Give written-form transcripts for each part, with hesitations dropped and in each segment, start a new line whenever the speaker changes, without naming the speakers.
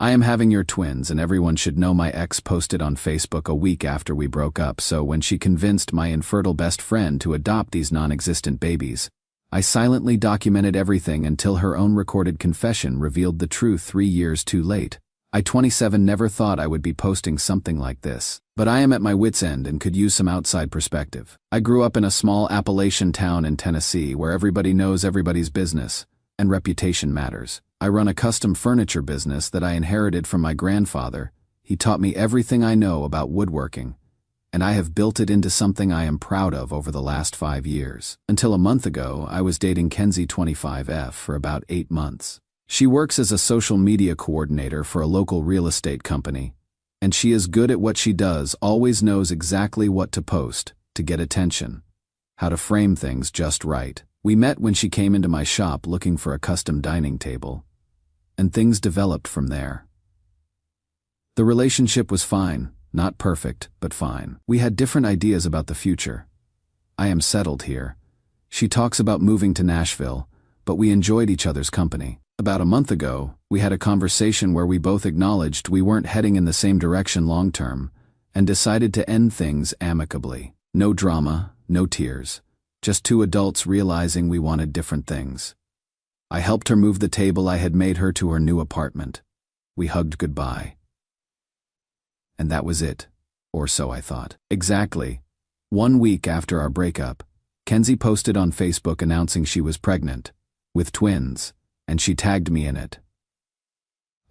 I am having your twins, and everyone should know my ex posted on Facebook a week after we broke up, so when she convinced my infertile best friend to adopt these non-existent babies, I silently documented everything until her own recorded confession revealed the truth 3 years too late. I, 27, never thought I would be posting something like this, but I am at my wit's end and could use some outside perspective. I grew up in a small Appalachian town in Tennessee where everybody knows everybody's business, and reputation matters. I run a custom furniture business that I inherited from my grandfather. He taught me everything I know about woodworking, and I have built it into something I am proud of over the last 5 years. Until a month ago, I was dating Kenzie 25F for about 8 months. She works as a social media coordinator for a local real estate company, and she is good at what she does, always knows exactly what to post to get attention, how to frame things just right. We met when she came into my shop looking for a custom dining table, and things developed from there. The relationship was fine, not perfect, but fine. We had different ideas about the future. I am settled here. She talks about moving to Nashville, but we enjoyed each other's company. About a month ago, we had a conversation where we both acknowledged we weren't heading in the same direction long term, and decided to end things amicably. No drama, no tears. Just two adults realizing we wanted different things. I helped her move the table I had made her to her new apartment. We hugged goodbye. And that was it. Or so I thought. Exactly. 1 week after our breakup, Kenzie posted on Facebook announcing she was pregnant, with twins, and she tagged me in it.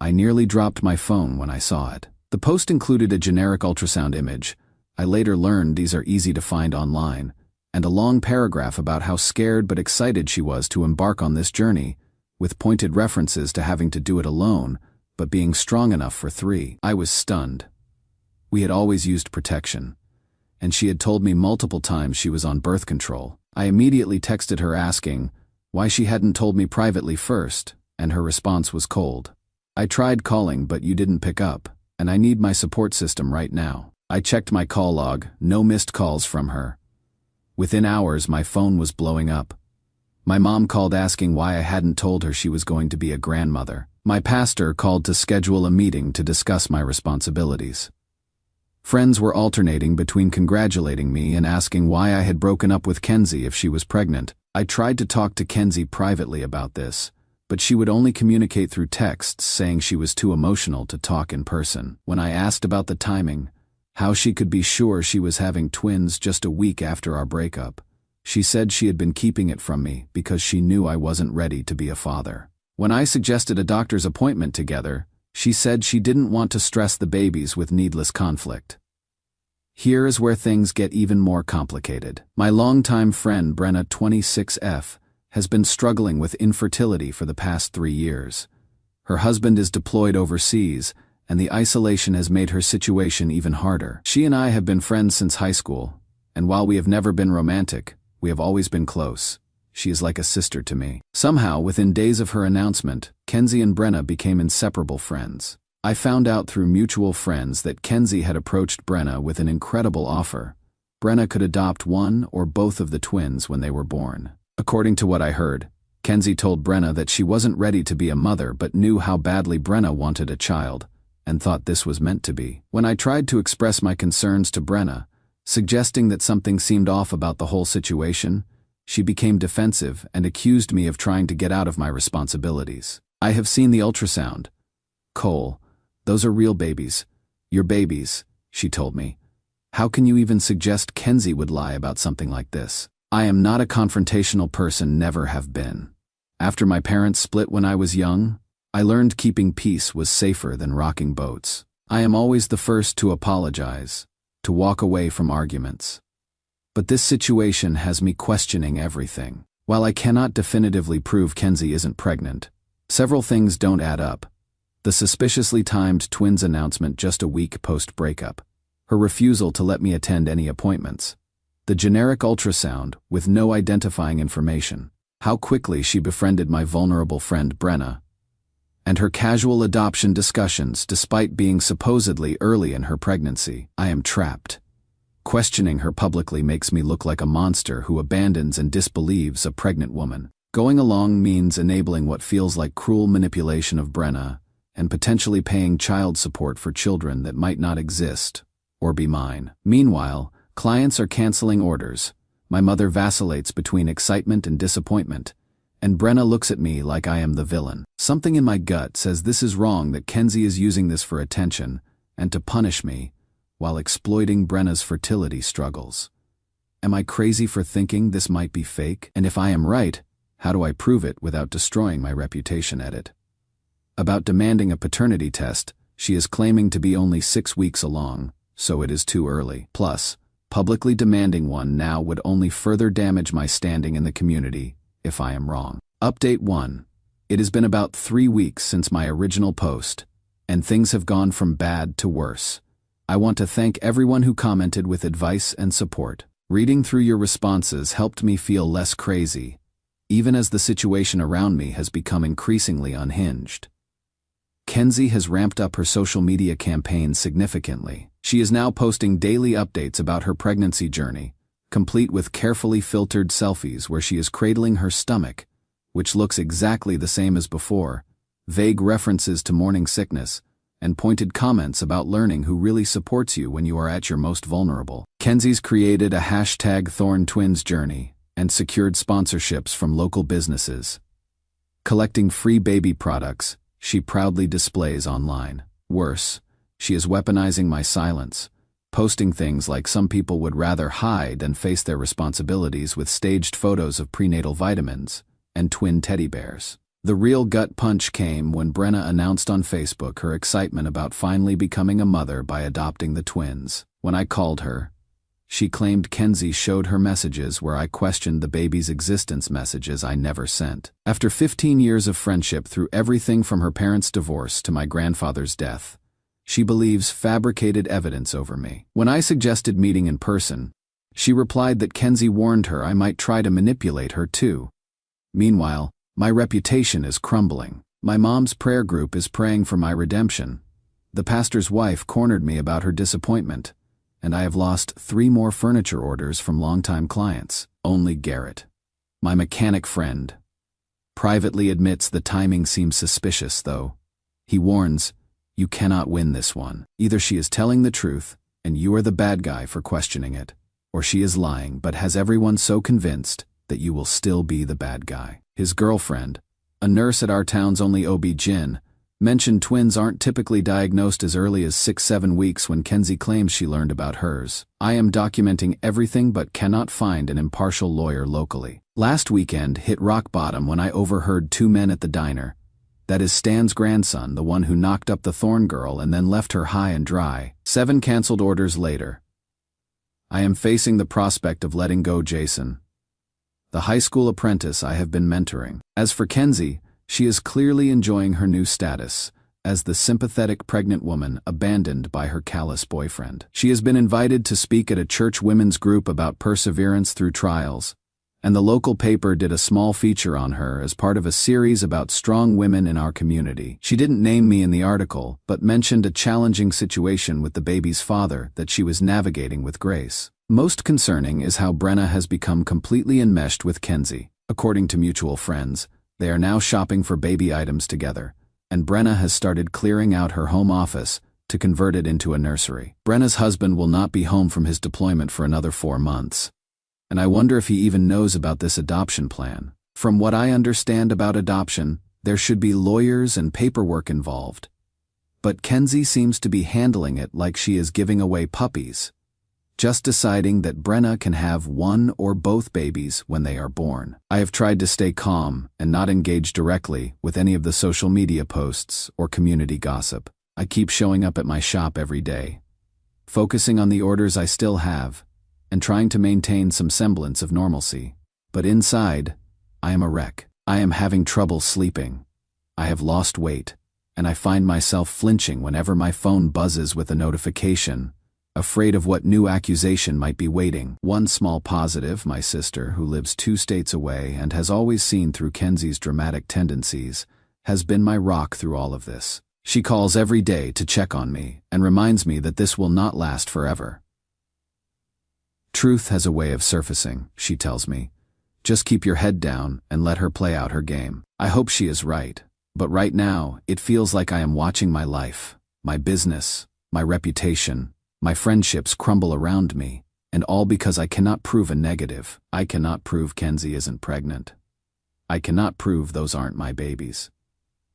I nearly dropped my phone when I saw it. The post included a generic ultrasound image. I later learned these are easy to find online, and a long paragraph about how scared but excited she was to embark on this journey, with pointed references to having to do it alone, but being strong enough for 3. I was stunned. We had always used protection, and she had told me multiple times she was on birth control. I immediately texted her asking why she hadn't told me privately first, and her response was cold. I tried calling, but you didn't pick up, and I need my support system right now. I checked my call log, no missed calls from her. Within hours, my phone was blowing up. My mom called asking why I hadn't told her she was going to be a grandmother. My pastor called to schedule a meeting to discuss my responsibilities. Friends were alternating between congratulating me and asking why I had broken up with Kenzie if she was pregnant. I tried to talk to Kenzie privately about this, but she would only communicate through texts saying she was too emotional to talk in person. When I asked about the timing, how she could be sure she was having twins just a week after our breakup, she said she had been keeping it from me because she knew I wasn't ready to be a father. When I suggested a doctor's appointment together, she said she didn't want to stress the babies with needless conflict. Here is where things get even more complicated. My longtime friend Brenna, 26F, has been struggling with infertility for the past 3 years. Her husband is deployed overseas, and the isolation has made her situation even harder. She and I have been friends since high school, and while we have never been romantic, we have always been close. She is like a sister to me. Somehow, within days of her announcement, Kenzie and Brenna became inseparable friends. I found out through mutual friends that Kenzie had approached Brenna with an incredible offer. Brenna could adopt one or both of the twins when they were born. According to what I heard, Kenzie told Brenna that she wasn't ready to be a mother but knew how badly Brenna wanted a child, and thought this was meant to be. When I tried to express my concerns to Brenna, suggesting that something seemed off about the whole situation, she became defensive and accused me of trying to get out of my responsibilities. I have seen the ultrasound. Cole, those are real babies. Your babies, she told me. How can you even suggest Kenzie would lie about something like this? I am not a confrontational person, never have been. After my parents split when I was young, I learned keeping peace was safer than rocking boats. I am always the first to apologize, to walk away from arguments. But this situation has me questioning everything. While I cannot definitively prove Kenzie isn't pregnant, several things don't add up. The suspiciously timed twins announcement just a week post-breakup, her refusal to let me attend any appointments, the generic ultrasound with no identifying information, how quickly she befriended my vulnerable friend Brenna, and her casual adoption discussions despite being supposedly early in her pregnancy. I am trapped. Questioning her publicly makes me look like a monster who abandons and disbelieves a pregnant woman. Going along means enabling what feels like cruel manipulation of Brenna, and potentially paying child support for children that might not exist or be mine. Meanwhile, clients are canceling orders. My mother vacillates between excitement and disappointment, and Brenna looks at me like I am the villain. Something in my gut says this is wrong, that Kenzie is using this for attention and to punish me while exploiting Brenna's fertility struggles. Am I crazy for thinking this might be fake? And if I am right, how do I prove it without destroying my reputation? Edit. About demanding a paternity test, she is claiming to be only 6 weeks along, so it is too early. Plus, publicly demanding one now would only further damage my standing in the community if I am wrong. Update 1. It has been about 3 weeks since my original post, and things have gone from bad to worse. I want to thank everyone who commented with advice and support. Reading through your responses helped me feel less crazy, even as the situation around me has become increasingly unhinged. Kenzie has ramped up her social media campaign significantly. She is now posting daily updates about her pregnancy journey, complete with carefully filtered selfies where she is cradling her stomach, which looks exactly the same as before, vague references to morning sickness, and pointed comments about learning who really supports you when you are at your most vulnerable. Kenzie's created a #ThornTwins journey and secured sponsorships from local businesses. Collecting free baby products, she proudly displays online. Worse, she is weaponizing my silence, posting things like some people would rather hide than face their responsibilities with staged photos of prenatal vitamins and twin teddy bears. The real gut punch came when Brenna announced on Facebook her excitement about finally becoming a mother by adopting the twins. When I called her, she claimed Kenzie showed her messages where I questioned the baby's existence, messages I never sent. After 15 years of friendship through everything from her parents' divorce to my grandfather's death, she believes fabricated evidence over me. When I suggested meeting in person, she replied that Kenzie warned her I might try to manipulate her too. Meanwhile, my reputation is crumbling. My mom's prayer group is praying for my redemption. The pastor's wife cornered me about her disappointment, and I have lost 3 more furniture orders from longtime clients. Only Garrett, my mechanic friend, privately admits the timing seems suspicious though. He warns, "You cannot win this one. Either she is telling the truth, and you are the bad guy for questioning it, or she is lying but has everyone so convinced that you will still be the bad guy." His girlfriend, a nurse at our town's only OB-GYN, mentioned twins aren't typically diagnosed as early as 6-7 weeks when Kenzie claims she learned about hers. I am documenting everything but cannot find an impartial lawyer locally. Last weekend hit rock bottom when I overheard 2 men at the diner. That is Stan's grandson, the one who knocked up the Thorn girl and then left her high and dry. 7 canceled orders later, I am facing the prospect of letting go Jason, the high school apprentice I have been mentoring. As for Kenzie, she is clearly enjoying her new status as the sympathetic pregnant woman abandoned by her callous boyfriend. She has been invited to speak at a church women's group about perseverance through trials, and the local paper did a small feature on her as part of a series about strong women in our community. She didn't name me in the article, but mentioned a challenging situation with the baby's father that she was navigating with grace. Most concerning is how Brenna has become completely enmeshed with Kenzie. According to mutual friends, they are now shopping for baby items together, and Brenna has started clearing out her home office to convert it into a nursery. Brenna's husband will not be home from his deployment for another 4 months, and I wonder if he even knows about this adoption plan. From what I understand about adoption, there should be lawyers and paperwork involved, but Kenzie seems to be handling it like she is giving away puppies, just deciding that Brenna can have one or both babies when they are born. I have tried to stay calm and not engage directly with any of the social media posts or community gossip. I keep showing up at my shop every day, focusing on the orders I still have, and trying to maintain some semblance of normalcy. But inside, I am a wreck. I am having trouble sleeping. I have lost weight, and I find myself flinching whenever my phone buzzes with a notification, afraid of what new accusation might be waiting. One small positive, my sister, who lives 2 states away and has always seen through Kenzie's dramatic tendencies, has been my rock through all of this. She calls every day to check on me and reminds me that this will not last forever. Truth has a way of surfacing, she tells me. Just keep your head down and let her play out her game. I hope she is right. But right now, it feels like I am watching my life, my business, my reputation, my friendships crumble around me, and all because I cannot prove a negative. I cannot prove Kenzie isn't pregnant. I cannot prove those aren't my babies.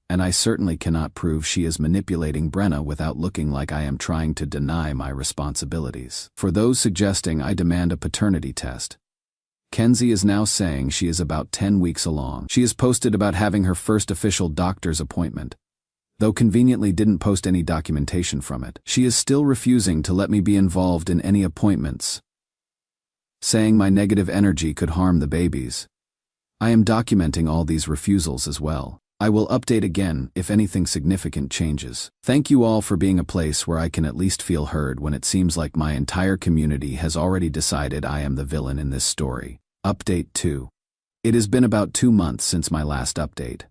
And I certainly cannot prove she is manipulating Brenna without looking like I am trying to deny my responsibilities. For those suggesting I demand a paternity test, Kenzie is now saying she is about 10 weeks along. She has posted about having her first official doctor's appointment, though conveniently didn't post any documentation from it. She is still refusing to let me be involved in any appointments, saying my negative energy could harm the babies. I am documenting all these refusals as well. I will update again if anything significant changes. Thank you all for being a place where I can at least feel heard when it seems like my entire community has already decided I am the villain in this story. Update 2. It has been about 2 months since my last update,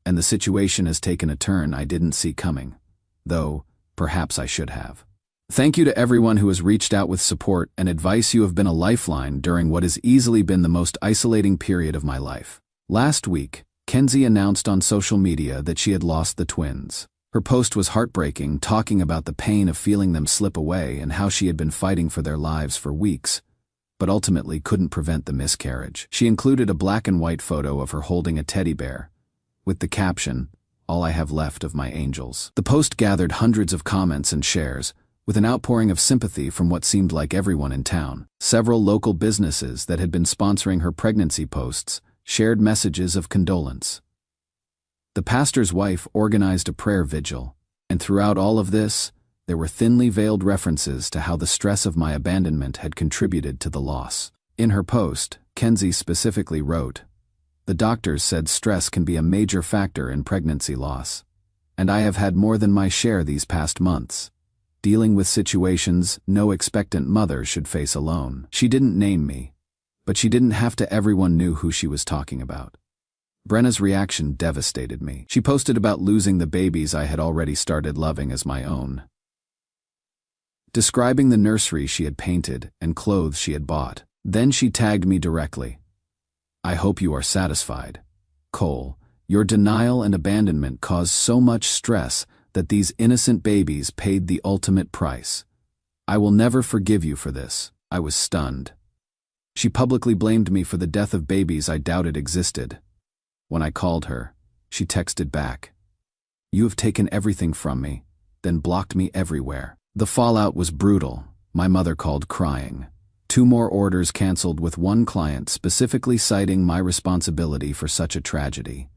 and the situation has taken a turn I didn't see coming, though perhaps I should have. Thank you to everyone who has reached out with support and advice. You have been a lifeline during what has easily been the most isolating period of my life. Last week, Kenzie announced on social media that she had lost the twins. Her post was heartbreaking, talking about the pain of feeling them slip away and how she had been fighting for their lives for weeks, but ultimately couldn't prevent the miscarriage. She included a black and white photo of her holding a teddy bear, with the caption, "All I have left of my angels." The post gathered hundreds of comments and shares, with an outpouring of sympathy from what seemed like everyone in town. Several local businesses that had been sponsoring her pregnancy posts shared messages of condolence. The pastor's wife organized a prayer vigil, and throughout all of this, there were thinly veiled references to how the stress of my abandonment had contributed to the loss. In her post, Kenzie specifically wrote, "The doctors said stress can be a major factor in pregnancy loss, and I have had more than my share these past months, dealing with situations no expectant mother should face alone." She didn't name me, but she didn't have to. Everyone knew who she was talking about. Brenna's reaction devastated me. She posted about losing the babies I had already started loving as my own, describing the nursery she had painted and clothes she had bought. Then she tagged me directly. "I hope you are satisfied. Cole, your denial and abandonment caused so much stress that these innocent babies paid the ultimate price. I will never forgive you for this." I was stunned. She publicly blamed me for the death of babies I doubted existed. When I called her, she texted back, "You have taken everything from me, then blocked me everywhere." The fallout was brutal. My mother called crying. 2 more orders canceled, with one client specifically citing my responsibility for such a tragedy.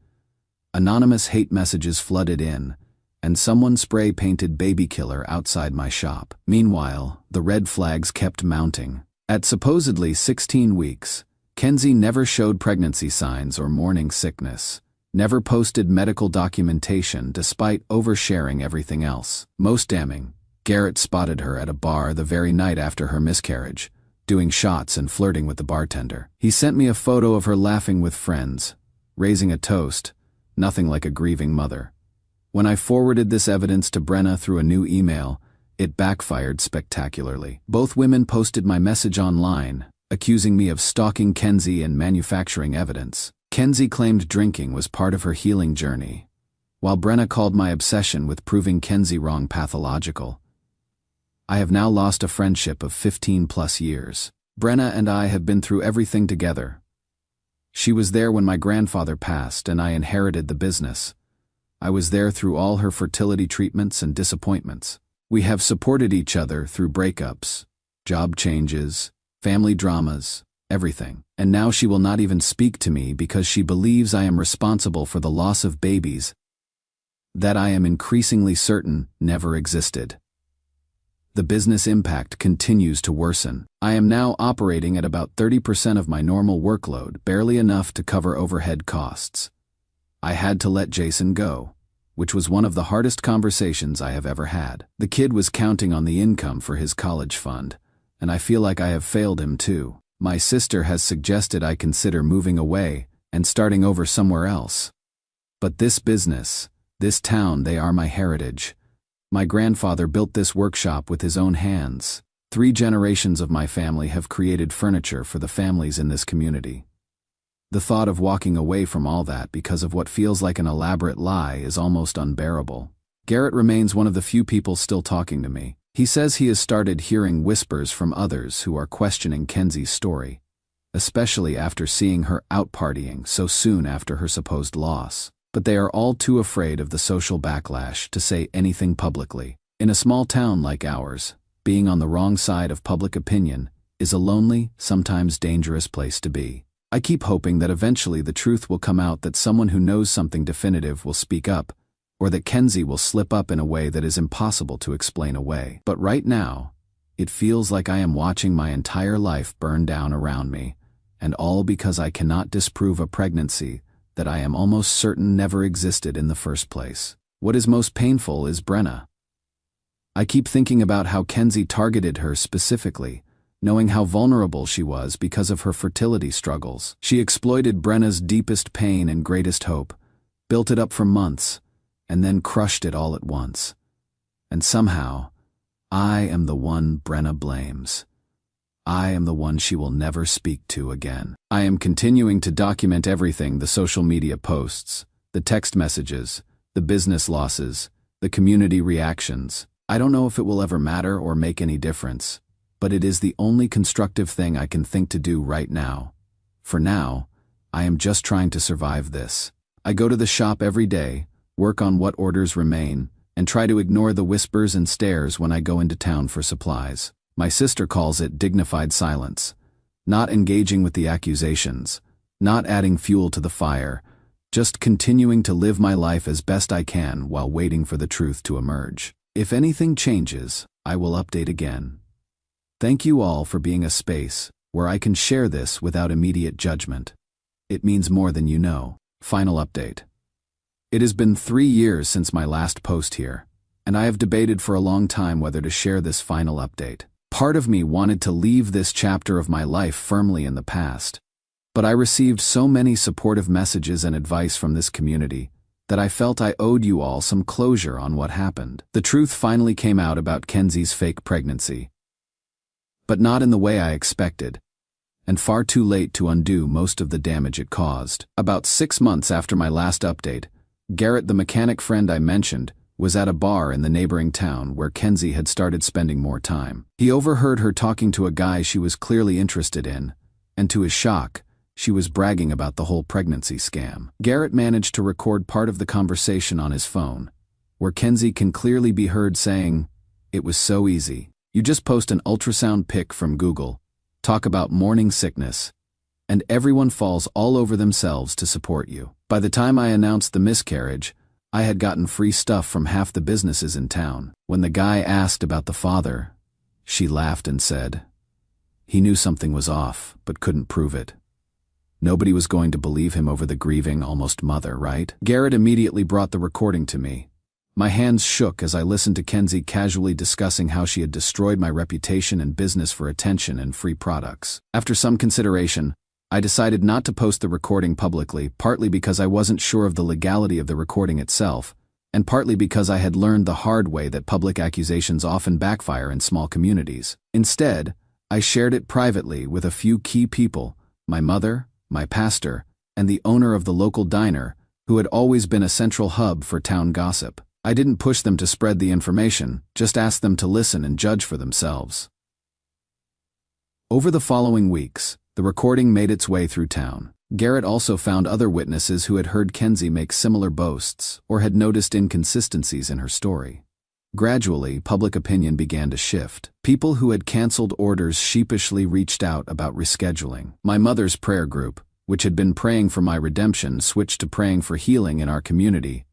Anonymous hate messages flooded in, and someone spray-painted baby killer outside my shop. Meanwhile, the red flags kept mounting. At supposedly 16 weeks, Kenzie never showed pregnancy signs or morning sickness, never posted medical documentation despite oversharing everything else. Most damning, Garrett spotted her at a bar the very night after her miscarriage, doing shots and flirting with the bartender. He sent me a photo of her laughing with friends, raising a toast, nothing like a grieving mother. When I forwarded this evidence to Brenna through a new email, it backfired spectacularly. Both women posted my message online, accusing me of stalking Kenzie and manufacturing evidence. Kenzie claimed drinking was part of her healing journey, while Brenna called my obsession with proving Kenzie wrong pathological. I have now lost a friendship of 15+ years. Brenna and I have been through everything together. She was there when my grandfather passed and I inherited the business. I was there through all her fertility treatments and disappointments. We have supported each other through breakups, job changes, family dramas, everything. And now she will not even speak to me because she believes I am responsible for the loss of babies that I am increasingly certain never existed. The business impact continues to worsen. I am now operating at about 30% of my normal workload, barely enough to cover overhead costs. I had to let Jason go, which was one of the hardest conversations I have ever had. The kid was counting on the income for his college fund, and I feel like I have failed him too. My sister has suggested I consider moving away and starting over somewhere else. But this business, this town, they are my heritage. My grandfather built this workshop with his own hands. 3 generations of my family have created furniture for the families in this community. The thought of walking away from all that because of what feels like an elaborate lie is almost unbearable. Garrett remains one of the few people still talking to me. He says he has started hearing whispers from others who are questioning Kenzie's story, especially after seeing her out partying so soon after her supposed loss. But they are all too afraid of the social backlash to say anything publicly. In a small town like ours, being on the wrong side of public opinion is a lonely, sometimes dangerous place to be. I keep hoping that eventually the truth will come out, that someone who knows something definitive will speak up, or that Kenzie will slip up in a way that is impossible to explain away. But right now, it feels like I am watching my entire life burn down around me, and all because I cannot disprove a pregnancy that I am almost certain never existed in the first place. What is most painful is Brenna. I keep thinking about how Kenzie targeted her specifically, knowing how vulnerable she was because of her fertility struggles. She exploited Brenna's deepest pain and greatest hope, built it up for months, and then crushed it all at once. And somehow, I am the one Brenna blames. I am the one she will never speak to again. I am continuing to document everything: the social media posts, the text messages, the business losses, the community reactions. I don't know if it will ever matter or make any difference, but it is the only constructive thing I can think to do right now. For now, I am just trying to survive this. I go to the shop every day, work on what orders remain, and try to ignore the whispers and stares when I go into town for supplies. My sister calls it dignified silence. Not engaging with the accusations, not adding fuel to the fire, just continuing to live my life as best I can while waiting for the truth to emerge. If anything changes, I will update again. Thank you all for being a space where I can share this without immediate judgment. It means more than you know. Final update. It has been 3 years since my last post here, and I have debated for a long time whether to share this final update. Part of me wanted to leave this chapter of my life firmly in the past, but I received so many supportive messages and advice from this community that I felt I owed you all some closure on what happened. The truth finally came out about Kenzie's fake pregnancy, but not in the way I expected, and far too late to undo most of the damage it caused. About 6 months after my last update, Garrett, the mechanic friend I mentioned, was at a bar in the neighboring town where Kenzie had started spending more time. He overheard her talking to a guy she was clearly interested in, and to his shock, she was bragging about the whole pregnancy scam. Garrett managed to record part of the conversation on his phone, where Kenzie can clearly be heard saying, "It was so easy. You just post an ultrasound pic from Google, talk about morning sickness, and everyone falls all over themselves to support you." By the time I announced the miscarriage, I had gotten free stuff from half the businesses in town. When the guy asked about the father, she laughed and said, he knew something was off, but couldn't prove it. Nobody was going to believe him over the grieving, almost mother, right? Garrett immediately brought the recording to me. My hands shook as I listened to Kenzie casually discussing how she had destroyed my reputation and business for attention and free products. After some consideration, I decided not to post the recording publicly, partly because I wasn't sure of the legality of the recording itself, and partly because I had learned the hard way that public accusations often backfire in small communities. Instead, I shared it privately with a few key people: my mother, my pastor, and the owner of the local diner, who had always been a central hub for town gossip. I didn't push them to spread the information, just asked them to listen and judge for themselves. Over the following weeks, the recording made its way through town. Garrett also found other witnesses who had heard Kenzie make similar boasts or had noticed inconsistencies in her story. Gradually, public opinion began to shift. People who had canceled orders sheepishly reached out about rescheduling. My mother's prayer group, which had been praying for my redemption, switched to praying for healing in our community.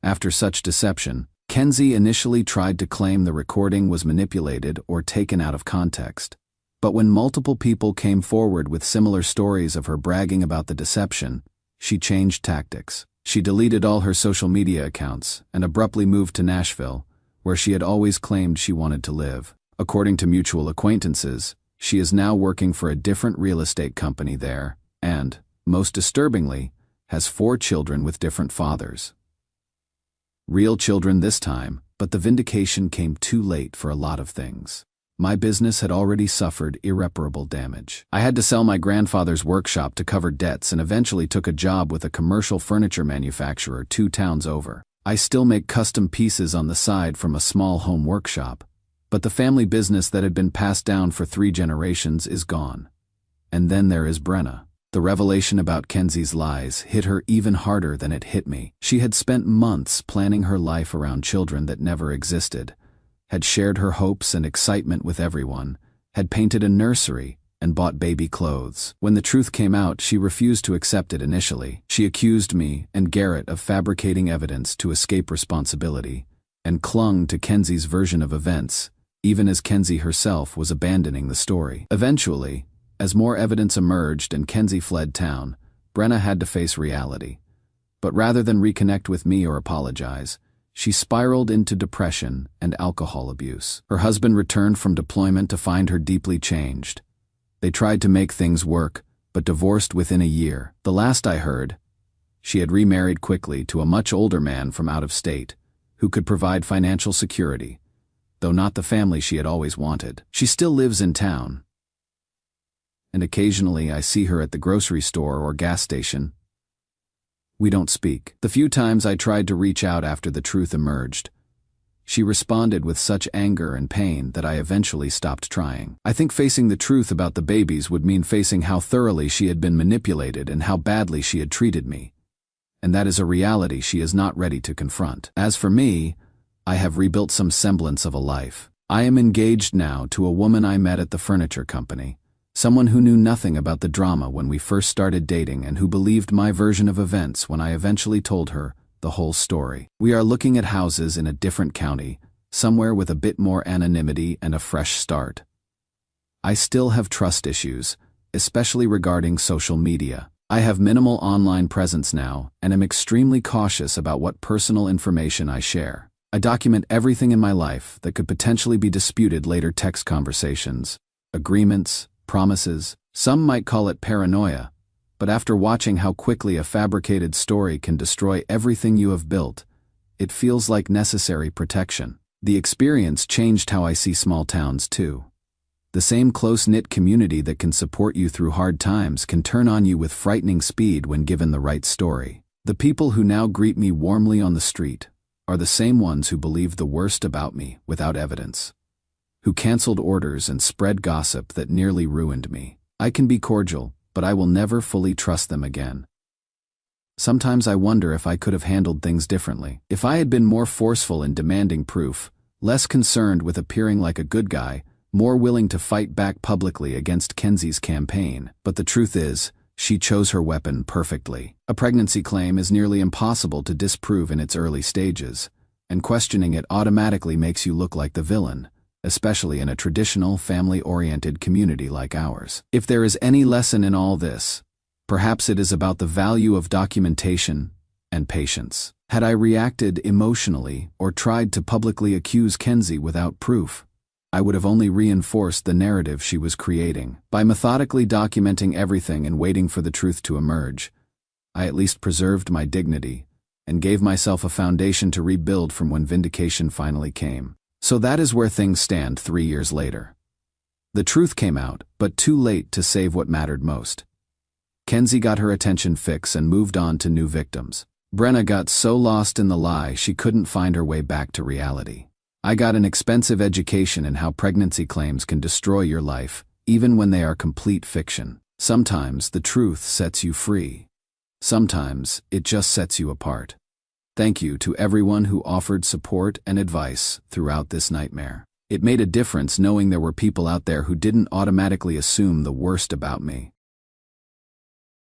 After such deception, Kenzie initially tried to claim the recording was manipulated or taken out of context. But when multiple people came forward with similar stories of her bragging about the deception, she changed tactics. She deleted all her social media accounts and abruptly moved to Nashville, where she had always claimed she wanted to live. According to mutual acquaintances, she is now working for a different real estate company there and, most disturbingly, has 4 children with different fathers. Real children this time, but the vindication came too late for a lot of things. my business had already suffered irreparable damage. I had to sell my grandfather's workshop to cover debts and eventually took a job with a commercial furniture manufacturer 2 towns over. I still make custom pieces on the side from a small home workshop, but the family business that had been passed down for 3 generations is gone. And then there is Brenna. The revelation about Kenzie's lies hit her even harder than it hit me. She had spent months planning her life around children that never existed, had shared her hopes and excitement with everyone, had painted a nursery, and bought baby clothes. When the truth came out, she refused to accept it initially. She accused me and Garrett of fabricating evidence to escape responsibility, and clung to Kenzie's version of events, even as Kenzie herself was abandoning the story. Eventually, as more evidence emerged and Kenzie fled town, Brenna had to face reality. But rather than reconnect with me or apologize, she spiraled into depression and alcohol abuse. Her husband returned from deployment to find her deeply changed. They tried to make things work, but divorced within a year. The last I heard, she had remarried quickly to a much older man from out of state, who could provide financial security, though not the family she had always wanted. She still lives in town, and occasionally I see her at the grocery store or gas station. We don't speak. The few times I tried to reach out after the truth emerged, she responded with such anger and pain that I eventually stopped trying. I think facing the truth about the babies would mean facing how thoroughly she had been manipulated and how badly she had treated me. And that is a reality she is not ready to confront. As for me, I have rebuilt some semblance of a life. I am engaged now to a woman I met at the furniture company, someone who knew nothing about the drama when we first started dating and who believed my version of events when I eventually told her the whole story. We are looking at houses in a different county, somewhere with a bit more anonymity and a fresh start. I still have trust issues, especially regarding social media. I have minimal online presence now and am extremely cautious about what personal information I share. I document everything in my life that could potentially be disputed later: text conversations, agreements, promises. Some might call it paranoia, but after watching how quickly a fabricated story can destroy everything you have built, it feels like necessary protection. The experience changed how I see small towns too. The same close-knit community that can support you through hard times can turn on you with frightening speed when given the right story. The people who now greet me warmly on the street are the same ones who believed the worst about me without evidence, who canceled orders and spread gossip that nearly ruined me. I can be cordial, but I will never fully trust them again. Sometimes I wonder if I could have handled things differently. If I had been more forceful in demanding proof, less concerned with appearing like a good guy, more willing to fight back publicly against Kenzie's campaign. But the truth is, she chose her weapon perfectly. A pregnancy claim is nearly impossible to disprove in its early stages, and questioning it automatically makes you look like the villain, especially in a traditional, family-oriented community like ours. If there is any lesson in all this, perhaps it is about the value of documentation and patience. Had I reacted emotionally or tried to publicly accuse Kenzie without proof, I would have only reinforced the narrative she was creating. By methodically documenting everything and waiting for the truth to emerge, I at least preserved my dignity and gave myself a foundation to rebuild from when vindication finally came. So that is where things stand 3 years later. The truth came out, but too late to save what mattered most. Kenzie got her attention fix and moved on to new victims. Brenna got so lost in the lie she couldn't find her way back to reality. I got an expensive education in how pregnancy claims can destroy your life, even when they are complete fiction. Sometimes the truth sets you free. Sometimes it just sets you apart. Thank you to everyone who offered support and advice throughout this nightmare. It made a difference knowing there were people out there who didn't automatically assume the worst about me.